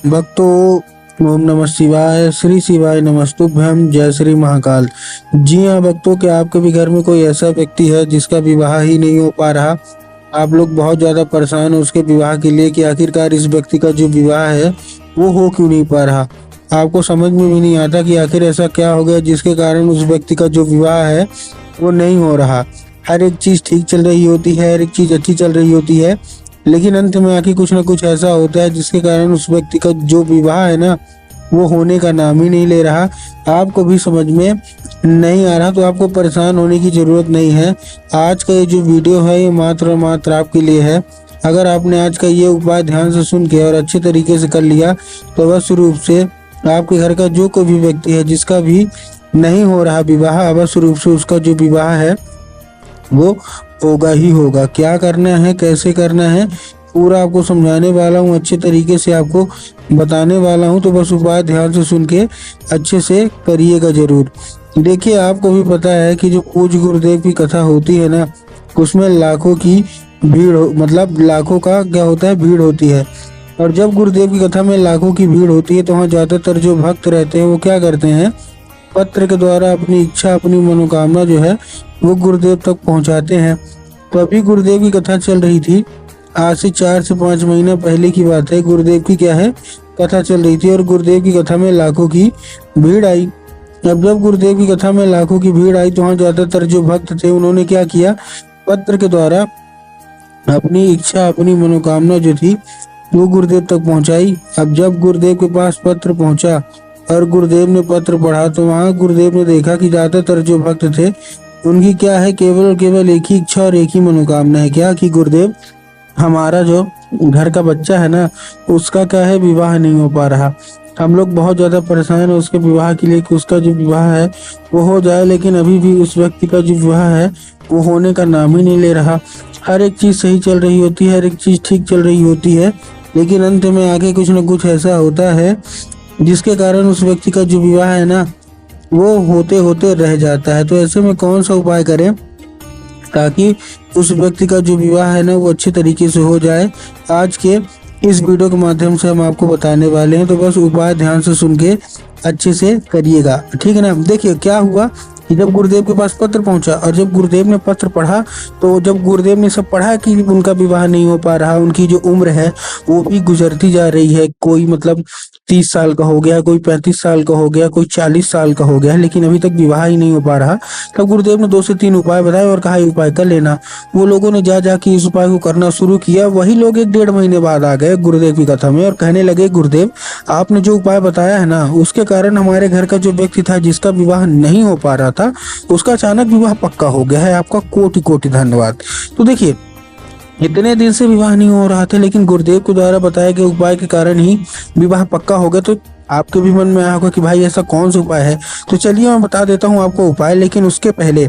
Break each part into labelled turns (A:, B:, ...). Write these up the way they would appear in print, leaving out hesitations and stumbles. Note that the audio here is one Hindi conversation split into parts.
A: भक्तों, ओम नमः शिवाय, श्री शिवाय नमस्तुभ्यम, जय श्री महाकाल। जी हाँ भक्तों, क्या आपके भी घर में कोई ऐसा व्यक्ति है जिसका विवाह ही नहीं हो पा रहा? आप लोग बहुत ज़्यादा परेशान हो उसके विवाह के लिए कि आखिरकार इस व्यक्ति का जो विवाह है वो हो क्यों नहीं पा रहा। आपको समझ में भी नहीं आता कि आखिर ऐसा क्या हो गया जिसके कारण उस व्यक्ति का जो विवाह है वो नहीं हो रहा। हर एक चीज़ ठीक चल रही होती है, हर एक चीज़ अच्छी चल रही होती है, लेकिन अंत में आके कुछ ना कुछ ऐसा होता है जिसके कारण उस व्यक्ति का जो विवाह है ना वो होने का नाम ही नहीं ले रहा। आपको भी समझ में नहीं आ रहा तो आपको परेशान होने की ज़रूरत नहीं है। आज का ये जो वीडियो है ये मात्र और मात्र आपके लिए है। अगर आपने आज का ये उपाय ध्यान से सुन के और अच्छे तरीके से कर लिया तो अवश्य रूप से आपके घर का जो कोई भी व्यक्ति है जिसका भी नहीं हो रहा विवाह, अवश्य रूप से उसका जो विवाह है वो होगा ही होगा। क्या करना है, कैसे करना है, पूरा आपको समझाने वाला हूँ, अच्छे तरीके से आपको बताने वाला हूँ। तो बस उपाय ध्यान से सुन के अच्छे से करिएगा जरूर। देखिए, आपको भी पता है कि जो पूज्य गुरुदेव की कथा होती है ना उसमें लाखों की भीड़ मतलब लाखों का क्या होता है, भीड़ होती है। और जब गुरुदेव की कथा में लाखों की भीड़ होती है तो वहाँ ज्यादातर जो भक्त रहते हैं वो क्या करते हैं, पत्र के द्वारा अपनी इच्छा, अपनी मनोकामना जो है वो गुरुदेव तक पहुंचाते हैं। तो अभी गुरुदेव की कथा चल रही थी, आज से 4 से 5 महीना पहले की बात है। गुरुदेव की क्या है, कथा चल रही थी और गुरुदेव की कथा में लाखों की भीड़ आई। अब जब गुरुदेव की कथा में लाखों की भीड़ आई तो वहाँ ज्यादातर जो भक्त थे उन्होंने क्या किया, पत्र के द्वारा अपनी इच्छा, अपनी मनोकामना जो थी वो गुरुदेव तक पहुंचाई। अब जब गुरुदेव के पास पत्र पहुंचा और गुरुदेव ने पत्र पढ़ा तो वहाँ गुरुदेव ने देखा कि ज्यादातर जो भक्त थे उनकी क्या है, केवल और केवल एक ही इच्छा और एक ही मनोकामना है, क्या कि गुरुदेव हमारा जो घर का बच्चा है ना उसका क्या है, विवाह नहीं हो पा रहा। हम लोग बहुत ज्यादा परेशान है उसके विवाह के लिए कि उसका जो विवाह है वो हो जाए, लेकिन अभी भी उस व्यक्ति का जो विवाह है वो होने का नाम ही नहीं ले रहा। हर एक चीज सही चल रही होती है, हर एक चीज ठीक चल रही होती है, लेकिन अंत में आके कुछ न कुछ ऐसा होता है जिसके कारण उस व्यक्ति का जो विवाह है ना वो होते होते रह जाता है। तो ऐसे में कौन सा उपाय करें ताकि उस व्यक्ति का जो विवाह है ना वो अच्छे तरीके से हो जाए, आज के इस वीडियो के माध्यम से हम आपको बताने वाले हैं। तो बस उपाय ध्यान से सुन के अच्छे से करिएगा, ठीक है ना। देखिए क्या हुआ कि जब गुरुदेव के पास पत्र पहुंचा और जब गुरुदेव ने पत्र पढ़ा तो जब गुरुदेव ने सब पढ़ा कि उनका विवाह नहीं हो पा रहा, उनकी जो उम्र है वो भी गुजरती जा रही है, कोई मतलब 30 साल का हो गया, कोई 35 साल का हो गया, कोई 40 साल का हो गया, लेकिन अभी तक विवाह ही नहीं हो पा रहा। तब गुरुदेव ने 2 से 3 उपाय बताए और कहा ये उपाय कर लेना। वो लोगों ने जा जाके इस उपाय को करना शुरू किया। वही लोग 1-1.5 महीने बाद आ गए गुरुदेव की कथा में और कहने लगे, गुरुदेव आपने जो उपाय बताया है ना उसके कारण हमारे घर का जो व्यक्ति था जिसका विवाह नहीं हो पा रहा था उसका अचानक विवाह पक्का हो गया है, आपका कोटि कोटि धन्यवाद। तो देखिए, इतने दिन से विवाह नहीं हो रहा था लेकिन गुरुदेव के द्वारा बताए गए उपाय के कारण ही विवाह पक्का हो गया। तो आपके भी मन में आया होगा कि भाई ऐसा कौन सा उपाय है, तो चलिए मैं बता देता हूँ आपको उपाय। लेकिन उसके पहले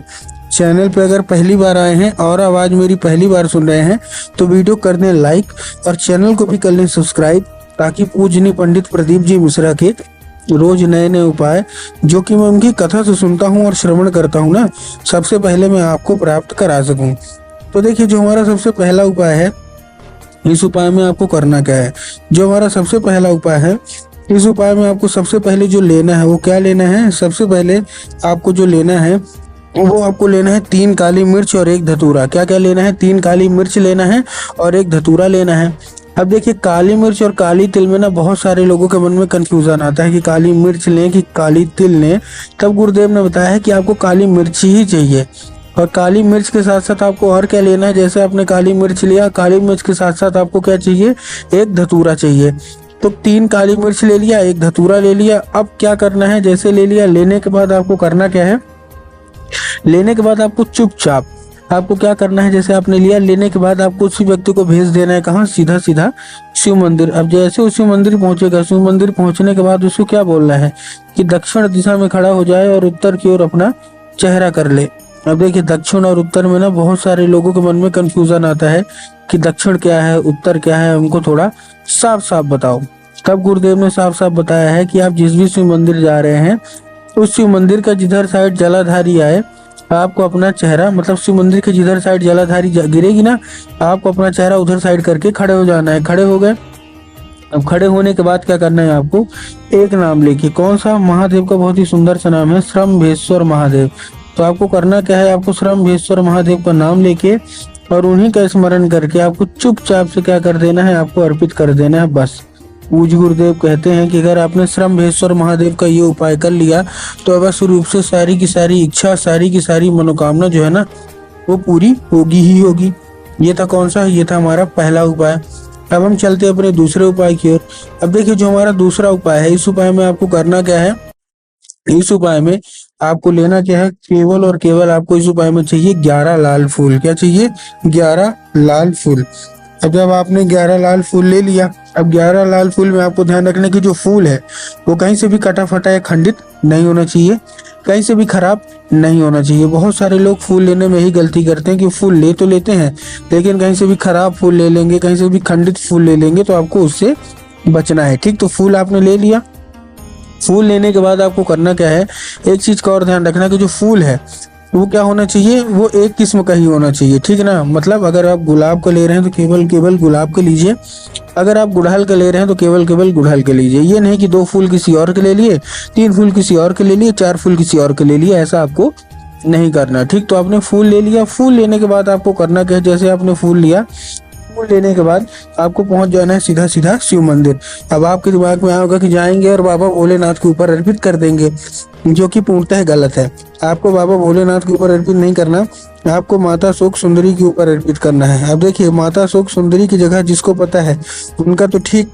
A: चैनल पे अगर पहली बार आए हैं और आवाज मेरी पहली बार सुन रहे हैं तो वीडियो कर दें लाइक और चैनल को भी कर लें सब्सक्राइब, ताकि पूजनीय पंडित प्रदीप जी मिश्रा के रोज नए नए उपाय जो कि मैं उनकी कथा से सुनता हूँ और श्रवण करता हूँ ना, सबसे पहले मैं आपको प्राप्त करा सकूं। तो देखिए, जो हमारा सबसे पहला उपाय है, इस उपाय में आपको करना क्या है। जो हमारा सबसे पहला उपाय है, इस उपाय में आपको सबसे पहले जो लेना है वो क्या लेना है, सबसे पहले आपको जो लेना है वो आपको लेना है 3 काली मिर्च और 1 धतूरा। क्या क्या लेना है, 3 काली मिर्च लेना है और 1 धतूरा लेना है। अब देखिए, काली मिर्च और काली तिल में ना बहुत सारे लोगों के मन में कंफ्यूजन आता है कि काली मिर्च लें कि काली तिल लें। तब गुरुदेव ने बताया है कि आपको काली मिर्च ही चाहिए और काली मिर्च के साथ साथ आपको और क्या लेना है। जैसे आपने काली मिर्च लिया, काली मिर्च के साथ साथ आपको क्या चाहिए, 1 धतूरा चाहिए। तो 3 काली मिर्च ले लिया, 1 धतूरा ले लिया। अब क्या करना है, जैसे ले लिया, लेने के बाद आपको करना क्या है, लेने के बाद आपको चुपचाप आपको क्या करना है, जैसे आपने लिया, लेने के बाद आपको उसी व्यक्ति को भेज देना है, कहाँ, सीधा सीधा शिव मंदिर। अब जैसे उसी मंदिर पहुंचेगा, शिव मंदिर पहुंचने के बाद उसको क्या बोलना है कि दक्षिण दिशा में खड़ा हो जाए और उत्तर की ओर अपना चेहरा कर ले। अब देखिए, दक्षिण और उत्तर में ना बहुत सारे लोगों के मन में कंफ्यूजन आता है कि दक्षिण क्या है, उत्तर क्या है, हमको थोड़ा साफ साफ बताओ। तब गुरुदेव ने साफ साफ बताया है कि आप जिस भी शिव मंदिर जा रहे हैं उस शिव मंदिर का जिधर साइड जलाधारी आए आपको अपना चेहरा, मतलब शिव मंदिर के जिधर साइड जलाधारी गिरेगी ना, आपको अपना चेहरा उधर साइड करके खड़े हो जाना है। खड़े हो गए, अब खड़े होने के बाद क्या करना है आपको, एक नाम लेके, कौन सा, महादेव का बहुत ही सुंदर सा नाम है, श्रम्भेश्वर महादेव। तो आपको करना क्या है, आपको श्रम्भेश्वर महादेव का नाम लेके और उन्हीं का स्मरण करके आपको चुपचाप से क्या कर देना है, आपको अर्पित कर देना है बस। पूज्य गुरुदेव कहते हैं कि अगर आपने श्रम्भेश्वर महादेव का ये उपाय कर लिया तो अवश्य रूप से सारी की सारी इच्छा, सारी की सारी मनोकामना जो है ना वो पूरी होगी ही होगी। ये था कौन सा, ये था हमारा पहला उपाय। अब हम चलते हैं अपने दूसरे उपाय की ओर। अब देखिए जो हमारा दूसरा उपाय है, इस उपाय में आपको करना क्या है, इस उपाय में आपको लेना क्या है, केवल और केवल आपको इस उपाय में चाहिए 11 लाल फूल। क्या चाहिए, 11 लाल फूल। अब जब आपने 11 लाल फूल ले लिया, अब 11 लाल फूल में आपको ध्यान रखना कि जो फूल है वो कहीं से भी कटा फटा या खंडित नहीं होना चाहिए, कहीं से भी खराब नहीं होना चाहिए। बहुत सारे लोग फूल लेने में ही गलती करते हैं कि फूल ले तो लेते हैं लेकिन कहीं से भी खराब फूल ले लेंगे, कहीं से भी खंडित फूल ले लेंगे, तो आपको उससे बचना है। ठीक, तो फूल आपने ले लिया। फूल लेने के बाद आपको करना क्या है, एक चीज का और ध्यान रखना कि जो फूल है वो क्या होना चाहिए, वो एक किस्म का ही होना चाहिए। ठीक ना, मतलब अगर आप गुलाब का ले रहे हैं तो केवल केवल गुलाब के लीजिए, अगर आप गुड़हल का ले रहे हैं तो केवल केवल गुड़हल के लीजिए। ये नहीं कि 2 फूल किसी और के ले लिए, 3 फूल किसी और के ले लिए, 4 फूल किसी और के ले लिए, ऐसा आपको नहीं करना। ठीक, तो आपने फूल ले लिया। फूल लेने के बाद आपको करना क्या है, जैसे आपने फूल लिया, फूल लेने के बाद आपको पहुंच जाना है सीधा सीधा शिव मंदिर। अब आपके दिमाग में आएगा कि जाएंगे और बाबा भोलेनाथ के ऊपर अर्पित कर देंगे, जो कि पूर्णतः गलत है। आपको बाबा भोलेनाथ के ऊपर अर्पित नहीं करना, आपको माता शोक सुंदरी के ऊपर अर्पित करना है। अब देखिए माता शोक सुंदरी की जगह जिसको पता है उनका तो ठीक,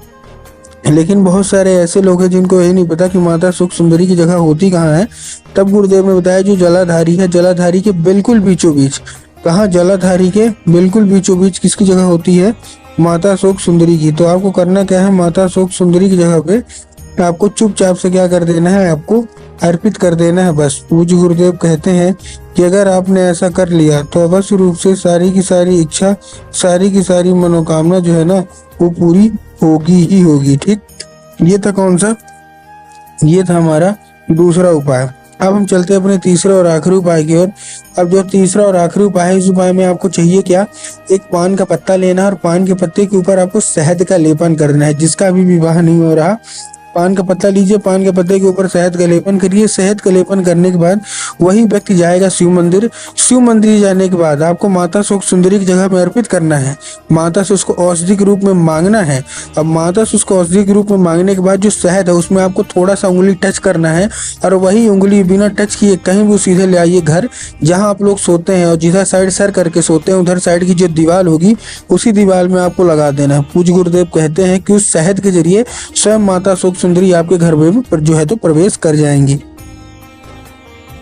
A: लेकिन बहुत सारे ऐसे लोग हैं जिनको ये नहीं पता कि माता सुख सुंदरी की जगह होती कहाँ है। तब गुरुदेव ने बताया जो जलाधारी है, जलाधारी के बिल्कुल बीचों बीच, कहाँ, जलाधारी के बिल्कुल बीचों बीच किसकी जगह होती है, माता शोक सुंदरी की। तो आपको करना क्या है, माता शोक सुंदरी की जगह पे आपको चुपचाप से क्या कर देना है, आपको अर्पित कर देना है बस। पूज्य गुरुदेव कहते हैं कि अगर आपने ऐसा कर लिया तो अवश्य रूप से सारी की सारी इच्छा, सारी की सारी मनोकामना जो है ना वो पूरी होगी ही होगी। ठीक, ये था कौन सा, ये था हमारा दूसरा उपाय। अब हम चलते हैं अपने तीसरे और आखिरी उपाय की ओर। अब जो तीसरा और आखिरी उपाय है, इस उपाय में आपको चाहिए क्या, एक पान का पत्ता लेना है और पान के पत्ते के ऊपर आपको शहद का लेपन करना है। जिसका अभी विवाह नहीं हो रहा, पान का पत्ता लीजिए, पान के पत्ते के ऊपर शहद का लेपन करिए। शहद का लेपन करने के बाद वही व्यक्ति जाएगा शिव मंदिर। शिव मंदिर जाने के बाद आपको माता शोक सुंदरी की जगह में अर्पित करना है। माता से उसको औषधि के रूप में मांगना है। अब माता से उसको औषधि के रूप में मांगने के बाद जो शहद है उसमें आपको थोड़ा सा उंगली टच करना है और वही उंगली बिना टच किए कहीं भी सीधे ले आइए घर जहाँ आप लोग सोते हैं, और जिधर साइड सर करके सोते हैं उधर साइड की जो दीवार होगी उसी दीवार में आपको लगा देना है। पूज्य गुरुदेव कहते हैं कि उस शहद के जरिए स्वयं माता शोक सुंदरी आपके घर में जो है तो प्रवेश कर जाएंगी।